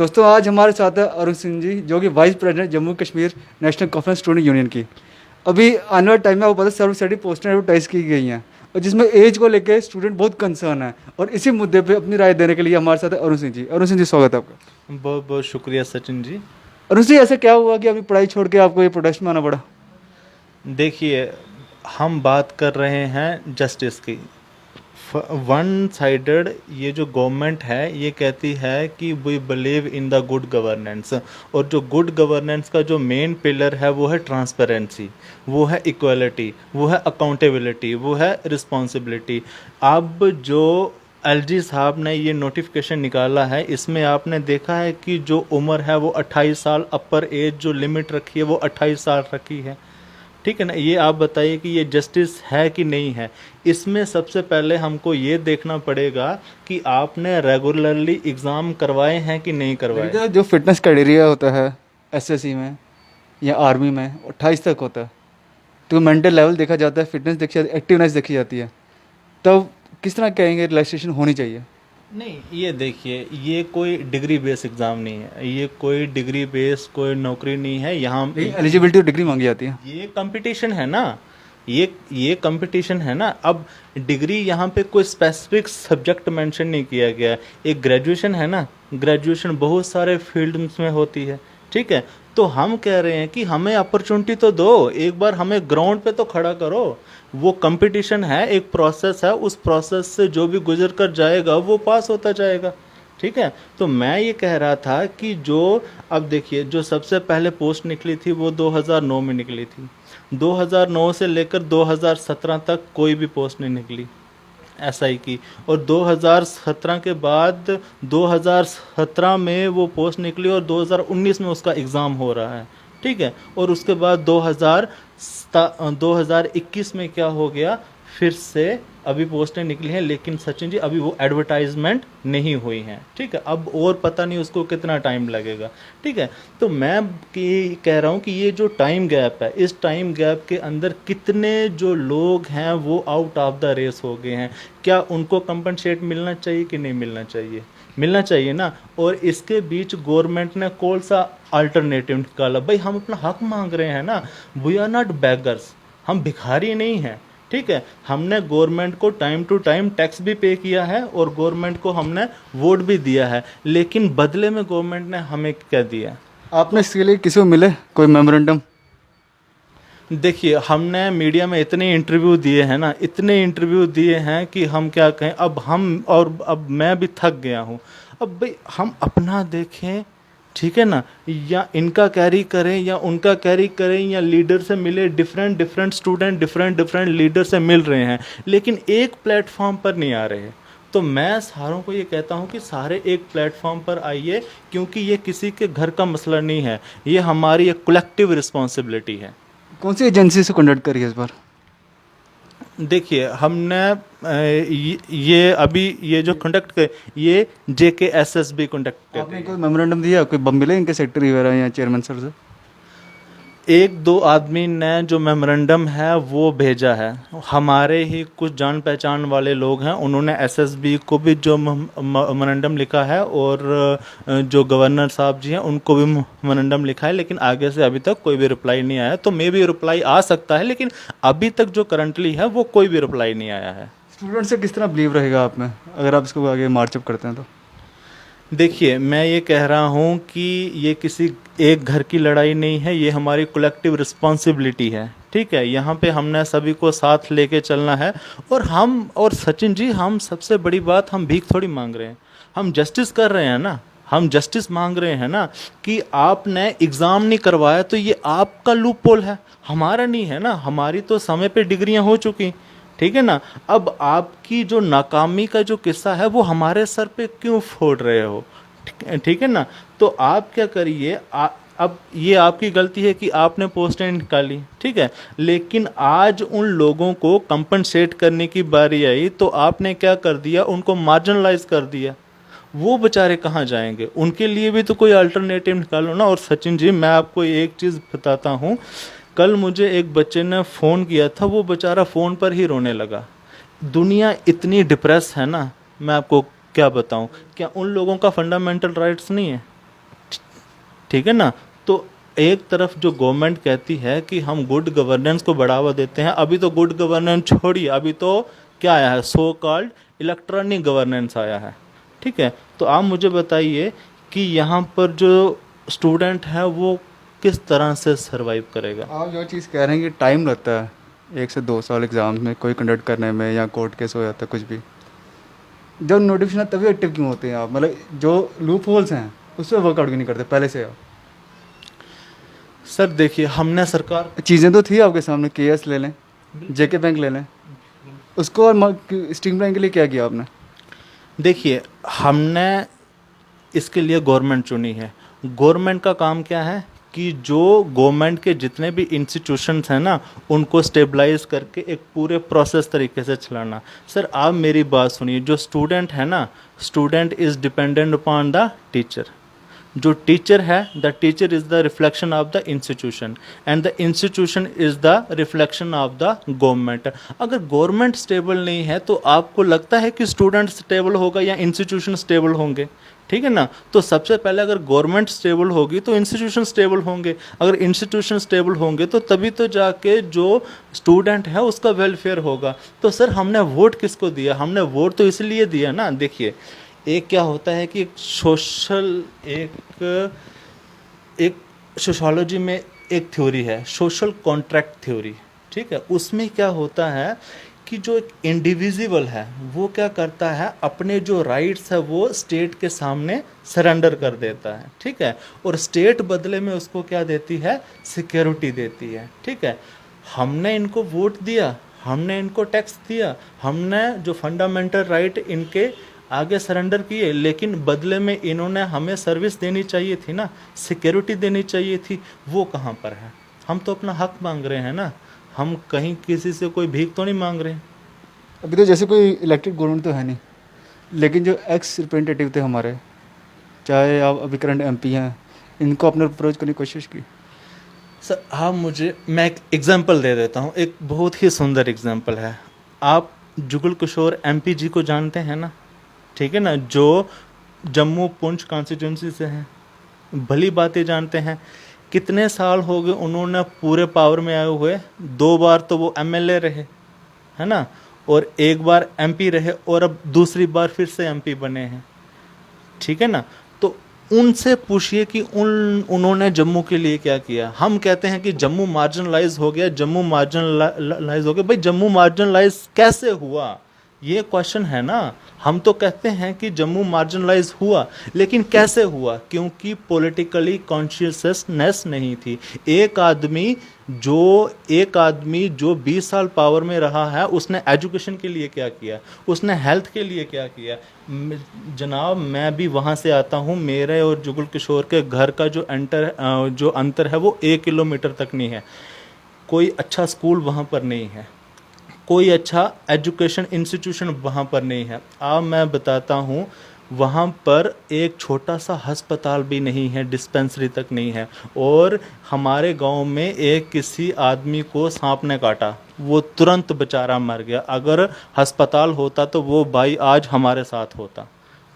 दोस्तों आज हमारे साथ है अरुण सिंह जी, जो कि vice president Jammu Kashmir national conference student union की। अभी आने वाले टाइम में आपको पता है सर्व स्टडी पोस्टें एडवर्टाइज की गई हैं, और जिसमें एज को लेकर स्टूडेंट बहुत कंसर्न है, और इसी मुद्दे पे अपनी राय देने के लिए हमारे साथ है अरुण सिंह जी। अरुण सिंह जी, स्वागत है आपका। बहुत बहुत शुक्रिया सचिन जी। अरुण सिंह, ऐसा क्या हुआ कि अभी पढ़ाई छोड़ के आपको ये प्रोटेस्ट में आना पड़ा? देखिए, हम बात कर रहे हैं जस्टिस की। वन साइडेड ये जो गवर्नमेंट है ये कहती है कि we believe in the good governance, और जो गुड गवर्नेंस का जो मेन पिलर है वो है ट्रांसपेरेंसी, वो है इक्वलिटी, वो है अकाउंटेबिलिटी, वो है रिस्पॉन्सिबिलिटी। अब जो एलजी साहब ने ये नोटिफिकेशन निकाला है, इसमें आपने देखा है कि जो उम्र है वो 28 साल, अपर एज जो लिमिट रखी है वो 28 साल रखी है। ठीक है ना, ये आप बताइए कि ये जस्टिस है कि नहीं है। इसमें सबसे पहले हमको ये देखना पड़ेगा कि आपने रेगुलरली एग्ज़ाम करवाए हैं कि नहीं करवाए। जो फिटनेस क्राइटेरिया होता है एसएससी में या आर्मी में 28 तक होता है, तो मेंटल लेवल देखा जाता है, फिटनेस देखी जाती है, एक्टिवनेस देखी जाती है, तब किस तरह कहेंगे रिलैक्सेशन होनी चाहिए? नहीं, ये देखिए, ये कोई डिग्री बेस एग्ज़ाम नहीं है, ये कोई डिग्री बेस कोई नौकरी नहीं है यहाँ। एलिजिबिलिटी तो डिग्री मांगी जाती है। ये कंपटीशन है ना, ये कंपटीशन है ना। अब डिग्री यहाँ पे कोई स्पेसिफिक सब्जेक्ट मेंशन नहीं किया गया है। एक ग्रेजुएशन है ना, ग्रेजुएशन बहुत सारे फील्ड्स में होती है। ठीक है, तो हम कह रहे हैं कि हमें अपॉर्चुनिटी तो दो, एक बार हमें ग्राउंड पे तो खड़ा करो। वो कंपटीशन है, एक प्रोसेस है, उस प्रोसेस से जो भी गुजर कर जाएगा वो पास होता जाएगा। ठीक है, तो मैं ये कह रहा था कि जो अब देखिए, जो सबसे पहले पोस्ट निकली थी वो 2009 में निकली थी। 2009 से लेकर 2017 तक कोई भी पोस्ट नहीं निकली एसआई की, और 2017 के बाद 2017 में वो पोस्ट निकली और 2019 में उसका एग्ज़ाम हो रहा है। ठीक है, और उसके बाद 2021 में क्या हो गया, फिर से अभी पोस्टें निकली हैं, लेकिन सचिन जी अभी वो एडवर्टाइजमेंट नहीं हुई हैं। ठीक है, अब और पता नहीं उसको कितना टाइम लगेगा। ठीक है, तो मैं कह रहा हूँ कि ये जो टाइम गैप है, इस टाइम गैप के अंदर कितने जो लोग हैं वो आउट ऑफ द रेस हो गए हैं। क्या उनको कंपनसेट मिलना चाहिए कि नहीं मिलना चाहिए? मिलना चाहिए ना। और इसके बीच गवर्नमेंट ने कौन सा अल्टरनेटिव निकाला? भाई हम अपना हक मांग रहे हैं ना, वी आर नॉट बेगर्स, हम भिखारी नहीं हैं। ठीक है, हमने गवर्नमेंट को टाइम टू टाइम टैक्स भी पे किया है और गवर्नमेंट को हमने वोट भी दिया है, लेकिन बदले में गवर्नमेंट ने हमें क्या दिया? आपने इसके लिए किसी को मिले कोई मेमोरेंडम? देखिए, हमने मीडिया में इतने इंटरव्यू दिए हैं ना, इतने इंटरव्यू दिए हैं कि हम क्या कहें। अब मैं भी थक गया हूँ। अब भाई हम अपना देखें, ठीक है ना, या इनका कैरी करें या उनका कैरी करें, या लीडर से मिले। Different different student different different leader से मिल रहे हैं, लेकिन एक प्लेटफॉर्म पर नहीं आ रहे हैं। तो मैं सारों को ये कहता हूँ कि सारे एक प्लेटफॉर्म पर आइए, क्योंकि ये किसी के घर का मसला नहीं है, ये हमारी एक कलेक्टिव रिस्पॉन्सिबिलिटी है। कौन सी एजेंसी से कंडक्ट करी है इस बार? देखिए, हमने ये अभी ये जो कंडक्ट कर, ये JKSSB कंडक्ट कर आपने कोई मेमोरेंडम दिया, कोई बम मिले इनके सेक्रेटरी वगैरह या चेयरमैन सर से? एक दो आदमी ने जो मेमोरेंडम है वो भेजा है। हमारे ही कुछ जान पहचान वाले लोग हैं, उन्होंने SSB को भी जो मेमोरेंडम लिखा है, और जो गवर्नर साहब जी हैं उनको भी मेमोरेंडम लिखा है, लेकिन आगे से अभी तक कोई भी रिप्लाई नहीं आया। तो मे भी रिप्लाई आ सकता है, लेकिन अभी तक जो करंटली है वो कोई भी रिप्लाई नहीं आया है। स्टूडेंट से किस तरह बिलीव रहेगा आप में, अगर आप इसको आगे मार्चअप करते हैं तो? देखिए, मैं ये कह रहा हूँ कि ये किसी एक घर की लड़ाई नहीं है, ये हमारी कलेक्टिव रिस्पॉन्सिबिलिटी है। ठीक है, यहाँ पे हमने सभी को साथ लेके चलना है। और सचिन जी, हम सबसे बड़ी बात, हम भीख थोड़ी मांग रहे हैं, हम जस्टिस कर रहे हैं ना। हम जस्टिस मांग रहे हैं ना, कि आपने एग्ज़ाम नहीं करवाया तो ये आपका लूप होल है, हमारा नहीं है ना। हमारी तो समय पे डिग्रियाँ हो चुकी, ठीक है ना। अब आपकी जो नाकामी का जो किस्सा है वो हमारे सर पे क्यों फोड़ रहे हो? ठीक है ना। तो आप क्या करिए, अब ये आपकी गलती है कि आपने पोस्टें निकाली, ठीक है, लेकिन आज उन लोगों को कंपनसेट करने की बारी आई तो आपने क्या कर दिया, उनको मार्जिनलाइज कर दिया। वो बेचारे कहाँ जाएंगे? उनके लिए भी तो कोई अल्टरनेटिव निकालो ना। और सचिन जी, मैं आपको एक चीज़ बताता हूँ, कल मुझे एक बच्चे ने फ़ोन किया था, वो बेचारा फ़ोन पर ही रोने लगा। दुनिया इतनी डिप्रेस है ना, मैं आपको क्या बताऊं। क्या उन लोगों का फंडामेंटल राइट्स नहीं है? ठीक है ना। तो एक तरफ जो गवर्नमेंट कहती है कि हम गुड गवर्नेंस को बढ़ावा देते हैं, अभी तो गुड गवर्नेंस छोड़िए, अभी तो क्या आया है, सो कॉल्ड इलेक्ट्रॉनिक गवर्नेंस आया है। ठीक है, तो आप मुझे बताइए कि यहाँ पर जो स्टूडेंट है वो किस तरह से सरवाइव करेगा। आप जो चीज़ कह रहे हैं कि टाइम लगता है 1 से 2 साल एग्ज़ाम में कोई कंडक्ट करने में, या कोर्ट केस हो जाता है कुछ भी, जब नोटिफिकेशन तभी एक्टिव क्यों होते हैं आप? मतलब जो लूप होल्स हैं उस पर वर्कआउट क्यों नहीं करते पहले से आप? सर देखिए, हमने सरकार चीज़ें तो थी आपके सामने, केएस ले लें, जेके बैंक ले लें, उसको और स्ट्रीमलाइन के लिए क्या किया आपने? देखिए, हमने इसके लिए गवर्नमेंट चुनी है। गवर्नमेंट का काम क्या है कि जो गवर्नमेंट के जितने भी इंस्टीट्यूशंस हैं ना, उनको स्टेबलाइज करके एक पूरे प्रोसेस तरीके से चलाना। सर आप मेरी बात सुनिए, जो स्टूडेंट है ना, student is dependent upon the teacher. जो टीचर है, the teacher is the reflection of the institution, and the institution is the reflection of the government. अगर गवर्नमेंट स्टेबल नहीं है तो आपको लगता है कि स्टूडेंट स्टेबल होगा या इंस्टीट्यूशन स्टेबल होंगे? ठीक है ना। तो सबसे पहले अगर गवर्नमेंट स्टेबल होगी तो इंस्टीट्यूशन स्टेबल होंगे, अगर इंस्टीट्यूशन स्टेबल होंगे तो तभी तो जाके जो स्टूडेंट है उसका वेलफेयर होगा। तो सर हमने वोट किसको दिया? हमने वोट तो इसलिए दिया ना। देखिए, एक क्या होता है कि एक सोशोलॉजी में एक थ्योरी है, सोशल कॉन्ट्रैक्ट थ्योरी। ठीक है, उसमें क्या होता है कि जो एक इंडिविजुअल है वो क्या करता है, अपने जो राइट्स है वो स्टेट के सामने सरेंडर कर देता है। ठीक है, और स्टेट बदले में उसको क्या देती है, सिक्योरिटी देती है। ठीक है, हमने इनको वोट दिया, हमने इनको टैक्स दिया, हमने जो फंडामेंटल राइट इनके आगे सरेंडर किए, लेकिन बदले में इन्होंने हमें सर्विस देनी चाहिए थी ना, सिक्योरिटी देनी चाहिए थी। वो कहाँ पर है? हम तो अपना हक मांग रहे हैं ना, हम कहीं किसी से कोई भीख तो नहीं मांग रहे हैं। अभी तो जैसे कोई इलेक्टेड गवर्नमेंट तो है नहीं, लेकिन जो एक्स रिप्रेजेंटेटिव थे हमारे, चाहे आप अभी करंट एमपी हैं, इनको अपने अप्रोच करने की कोशिश की? सर आप मैं एक एग्जांपल दे देता हूँ, एक बहुत ही सुंदर एग्जांपल है। आप जुगल किशोर एमपी जी को जानते हैं ना? ठीक है ना, जो जम्मू पुंछ कॉन्स्टिट्यूंसी से हैं, भली बातें जानते हैं। कितने साल हो गए उन्होंने पूरे पावर में आए हुए? 2 बार तो वो एमएलए रहे, है ना, और 1 बार एमपी रहे, और अब दूसरी बार फिर से एमपी बने हैं। ठीक है ना, तो उनसे पूछिए कि उन्होंने जम्मू के लिए क्या किया। हम कहते हैं कि जम्मू मार्जिनलाइज हो गया, जम्मू मार्जिनलाइज हो गया। भाई जम्मू मार्जिनलाइज कैसे हुआ, ये क्वेश्चन है ना। हम तो कहते हैं कि जम्मू मार्जिनलाइज हुआ, लेकिन कैसे हुआ? क्योंकि पॉलिटिकली कॉन्शियसनेस नहीं थी। एक आदमी जो 20 साल पावर में रहा है, उसने एजुकेशन के लिए क्या किया, उसने हेल्थ के लिए क्या किया? जनाब मैं भी वहाँ से आता हूँ, मेरे और जुगल किशोर के घर का जो अंतर है वो 1 किलोमीटर तक नहीं है। कोई अच्छा स्कूल वहाँ पर नहीं है, कोई अच्छा एजुकेशन इंस्टीट्यूशन वहाँ पर नहीं है। अब मैं बताता हूँ, वहाँ पर एक छोटा सा अस्पताल भी नहीं है, डिस्पेंसरी तक नहीं है। और हमारे गांव में एक किसी आदमी को सांप ने काटा, वो तुरंत बेचारा मर गया। अगर अस्पताल होता तो वो भाई आज हमारे साथ होता।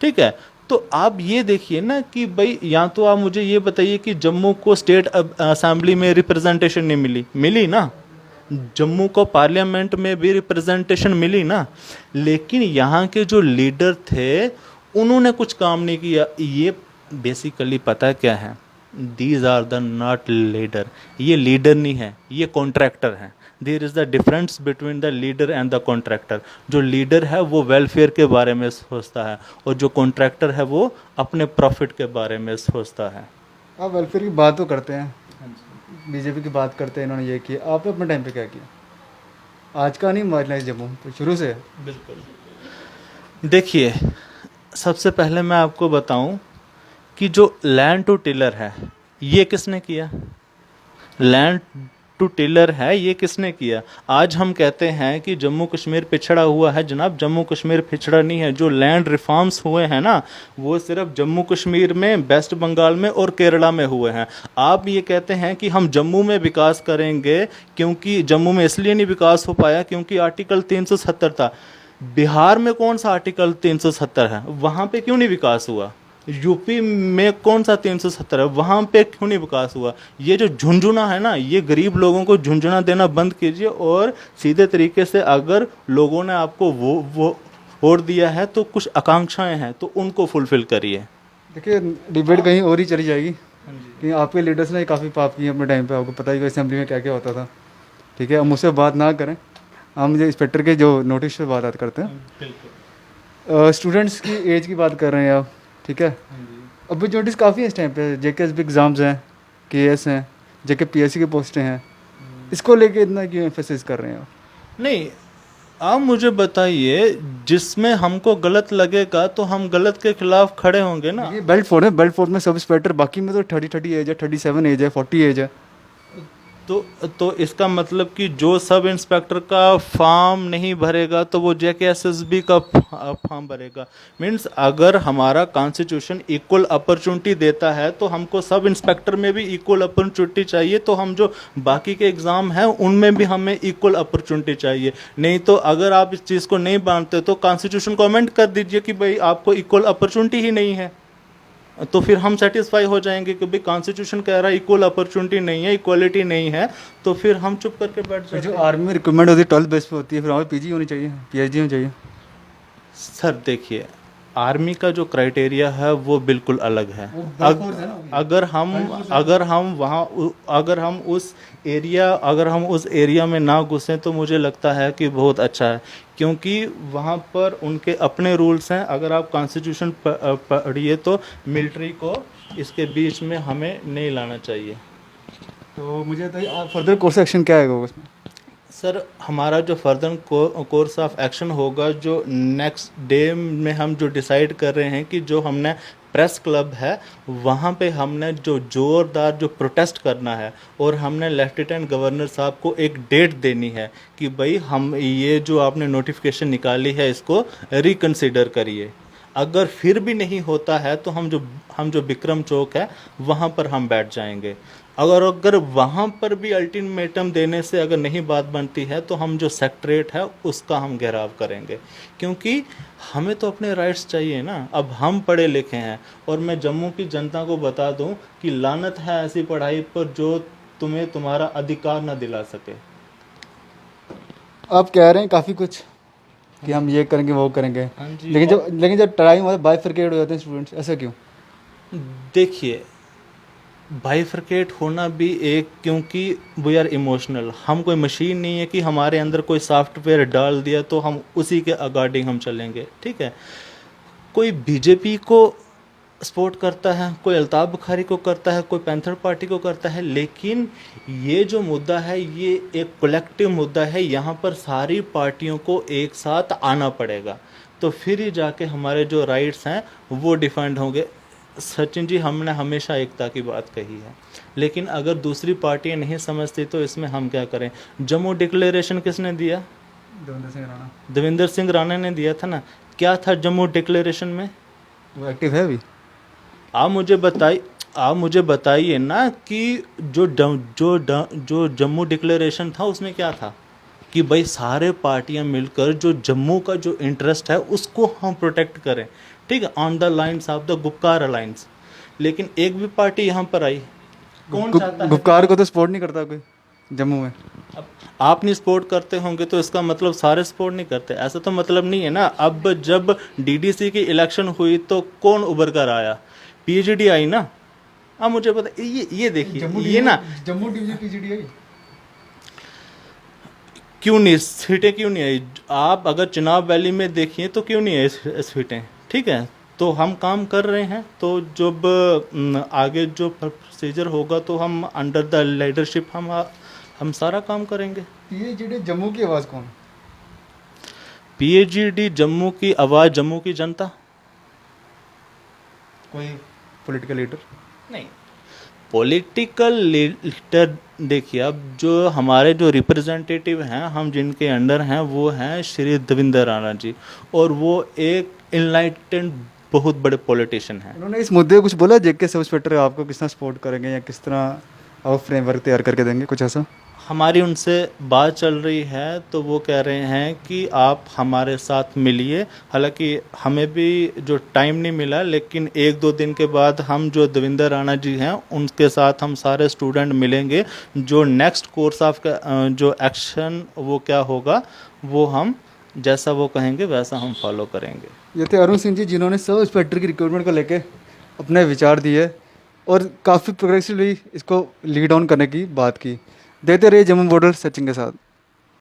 ठीक है, तो आप ये देखिए ना कि भाई, या तो आप मुझे ये बताइए कि जम्मू को स्टेट असेंबली में रिप्रेजेंटेशन नहीं मिली ना, जम्मू को पार्लियामेंट में भी रिप्रेजेंटेशन मिली ना, लेकिन यहाँ के जो लीडर थे उन्होंने कुछ काम नहीं किया। ये बेसिकली पता क्या है, these are the not leader. ये लीडर नहीं है, ये कॉन्ट्रैक्टर है। There is the difference between the leader and the contractor. जो लीडर है वो वेलफेयर के बारे में सोचता है, और जो कॉन्ट्रैक्टर है वो अपने प्रॉफिट के बारे में सोचता है। आप वेलफेयर की बात तो करते हैं, बीजेपी की बात करते हैं, इन्होंने ये किया, आपने अपने टाइम पे क्या किया? आज का नहीं मार्जिनलाइज जम्मू तो शुरू से है। बिल्कुल। देखिए, सबसे पहले मैं आपको बताऊं कि जो लैंड टू टिलर है ये किसने किया? लैंड टू टिलर है ये किसने किया? आज हम कहते हैं कि जम्मू कश्मीर पिछड़ा हुआ है। जनाब जम्मू कश्मीर पिछड़ा नहीं है। जो लैंड रिफॉर्म्स हुए हैं ना, वो सिर्फ जम्मू कश्मीर में, वेस्ट बंगाल में और केरला में हुए हैं। आप ये कहते हैं कि हम जम्मू में विकास करेंगे, क्योंकि जम्मू में इसलिए नहीं विकास हो पाया क्योंकि आर्टिकल 370 था। बिहार में कौन सा आर्टिकल 370 है? वहाँ पे क्यों नहीं विकास हुआ? यूपी में कौन सा 370 है, वहाँ पे क्यों नहीं विकास हुआ? ये जो झुंझुना है ना, ये गरीब लोगों को झुंझुना देना बंद कीजिए और सीधे तरीके से अगर लोगों ने आपको वो वोट दिया है तो कुछ आकांक्षाएं हैं तो उनको फुलफिल करिए। देखिए डिबेट कहीं और ही चली जाएगी कि आपके लीडर्स ने काफ़ी पाप किए अपने टाइम पे, आपको पता ही है असेंबली में क्या क्या होता था। ठीक है, हम उससे बात ना करें, हम मुझे इंस्पेक्टर के जो नोटिस पे बात करते हैं। स्टूडेंट्स की एज की बात कर रहे हैं आप, ठीक है। अपॉर्चुनिटीज़ काफ़ी है इस टाइम पे, जेके एग्ज़ाम्स हैं, केएस हैं, जेके पीएससी की पोस्टें हैं, इसको लेके इतना क्यों एम्फेसिस कर रहे हैं आप? नहीं, आप मुझे बताइए, जिसमें हमको गलत लगेगा तो हम गलत के खिलाफ खड़े होंगे ना। ये बेल्ट फोर्स है, बेल्ट फोर्स में सब इंस्पेक्टर, बाकी में तो 30 एज है, 37 एज है, 40 एज है। तो इसका मतलब कि जो सब इंस्पेक्टर का फॉर्म नहीं भरेगा तो वो जेके एसएसबी का फॉर्म भरेगा। मीन्स अगर हमारा कॉन्स्टिट्यूशन इक्वल अपॉर्चुनिटी देता है तो हमको सब इंस्पेक्टर में भी इक्वल अपॉर्चुनिटी चाहिए, तो हम जो बाकी के एग्ज़ाम हैं उनमें भी हमें इक्वल अपॉर्चुनिटी चाहिए। नहीं तो अगर आप इस चीज़ को नहीं मानते तो कॉन्स्टिट्यूशन को अमेंड कर दीजिए कि भाई आपको इक्वल अपॉर्चुनिटी ही नहीं है, तो फिर हम सेटिस्फाई हो जाएंगे कि भाई कॉन्स्टिट्यूशन कह रहा है इक्वल अपॉर्चुनिटी नहीं है, इक्वालिटी नहीं है, तो फिर हम चुप करके बैठ फिर जाते जो हैं। आर्मी में रिक्रूटमेंट होती है 12th बेस पे होती है, फिर हमें पीजी होनी चाहिए, पीएचडी होनी चाहिए। सर देखिए, आर्मी का जो क्राइटेरिया है वो बिल्कुल अलग है। वो Belt Force है ना, वो। अगर हम उस एरिया में ना घुसें तो मुझे लगता है कि बहुत अच्छा है, क्योंकि वहाँ पर उनके अपने रूल्स हैं। अगर आप कॉन्स्टिट्यूशन पढ़िए तो मिलिट्री को इसके बीच में हमें नहीं लाना चाहिए। तो मुझे बताइए फर्दर कोर्स एक्शन क्या है उसमें? सर हमारा जो फर्दर कोर्स ऑफ एक्शन होगा, जो नेक्स्ट डे में हम जो डिसाइड कर रहे हैं कि जो हमने प्रेस क्लब है वहाँ पे हमने जो ज़ोरदार जो प्रोटेस्ट करना है, और हमने लेफ्टिनेंट गवर्नर साहब को एक डेट देनी है कि भाई हम ये जो आपने नोटिफिकेशन निकाली है इसको रिकंसिडर करिए। अगर फिर भी नहीं होता है तो हम जो विक्रम चौक है वहाँ पर हम बैठ जाएंगे। अगर वहाँ पर भी अल्टीमेटम देने से अगर नहीं बात बनती है तो हम जो सेक्रेटरीट है उसका हम घेराव करेंगे, क्योंकि हमें तो अपने राइट्स चाहिए ना। अब हम पढ़े लिखे हैं, और मैं जम्मू की जनता को बता दूं कि लानत है ऐसी पढ़ाई पर जो तुम्हें तुम्हारा अधिकार ना दिला सके। आप कह रहे हैं काफ़ी कुछ कि हम ये करेंगे वो करेंगे, हाँ जी। लेकिन जब टाइम होता है बाइफरकेट हो जाते हैं स्टूडेंट्स, ऐसा क्यों? देखिए, बाइफरकेट होना भी एक, क्योंकि वी आर इमोशनल। हम कोई मशीन नहीं है कि हमारे अंदर कोई सॉफ्टवेयर डाल दिया तो हम उसी के अकॉर्डिंग हम चलेंगे। ठीक है, कोई बीजेपी को सपोर्ट करता है, कोई अल्ताफ बुखारी को करता है, कोई पैंथर पार्टी को करता है, लेकिन ये जो मुद्दा है ये एक कलेक्टिव मुद्दा है। यहाँ पर सारी पार्टियों को एक साथ आना पड़ेगा, तो फिर ही जाके हमारे जो राइट्स हैं वो डिफाइंड होंगे। सचिन जी, हमने हमेशा एकता की बात कही है, लेकिन अगर दूसरी पार्टियां नहीं समझती तो इसमें हम क्या करें? जम्मू डिक्लेरेशन किसने दिया? देवेंद्र सिंह राणा ने दिया था ना। क्या था जम्मू डिक्लेरेशन में? वो एक्टिव है अभी? आप मुझे बताइए ना कि जो जम्मू डिक्लेरेशन था उसमें क्या था कि भाई सारे पार्टियां मिलकर जो जम्मू का जो इंटरेस्ट है उसको हम प्रोटेक्ट करें। ठीक है, on the lines of the Gupkar alliance. लेकिन एक भी पार्टी यहाँ पर आई, कौन चाहता है? गुपकार को तो सपोर्ट नहीं करता कोई जम्मू में। अब आप नहीं सपोर्ट करते होंगे तो इसका मतलब सारे सपोर्ट नहीं करते, ऐसा तो मतलब नहीं है ना। अब जब डीडीसी की इलेक्शन हुई तो कौन उभर कर आया? पीएचडी आई ना। अब मुझे पता, ये देखिए, ये ना जम्मू डिवीजन पीजीडी आई क्यों नहीं, सीटें क्यों नहीं आई? आप अगर चुनाव वैली में देखिए तो क्यों नहीं आई सीटें? ठीक है, तो हम काम कर रहे हैं, तो जब आगे जो प्रोसीजर होगा तो हम अंडर द लीडरशिप हम सारा काम करेंगे। पीएचडी जम्मू की आवाज़ कौन? पीएचडी जम्मू की आवाज़, जम्मू की जनता। कोई पॉलिटिकल लीडर नहीं, पॉलिटिकल लीडर देखिए, अब जो हमारे जो रिप्रेजेंटेटिव हैं, हम जिनके अंडर हैं वो हैं श्री देवेंद्र राणा जी, और वो एक इनलाइटेंड बहुत बड़े पॉलिटिशियन हैं। उन्होंने इस मुद्दे को कुछ बोला जेके सब इंस्पेक्टर आपको किस तरह सपोर्ट करेंगे या किस तरह आप फ्रेमवर्क तैयार करके देंगे, कुछ ऐसा? हमारी उनसे बात चल रही है तो वो कह रहे हैं कि आप हमारे साथ मिलिए। हालांकि हमें भी जो टाइम नहीं मिला, लेकिन 1-2 दिन के बाद हम जो देवेंद्र राणा जी हैं उनके साथ हम सारे स्टूडेंट मिलेंगे। जो नेक्स्ट कोर्स ऑफ जो एक्शन वो क्या होगा, वो हम जैसा वो कहेंगे वैसा हम फॉलो करेंगे। ये थे अरुण सिंह जी, जिन्होंने सब इंस्पेक्टर की रिक्रूटमेंट को लेके अपने विचार दिए और काफ़ी प्रोग्रेसिवली इसको लीड ऑन करने की बात की। देते रहिए जम्मू बॉर्डर सचिन के साथ।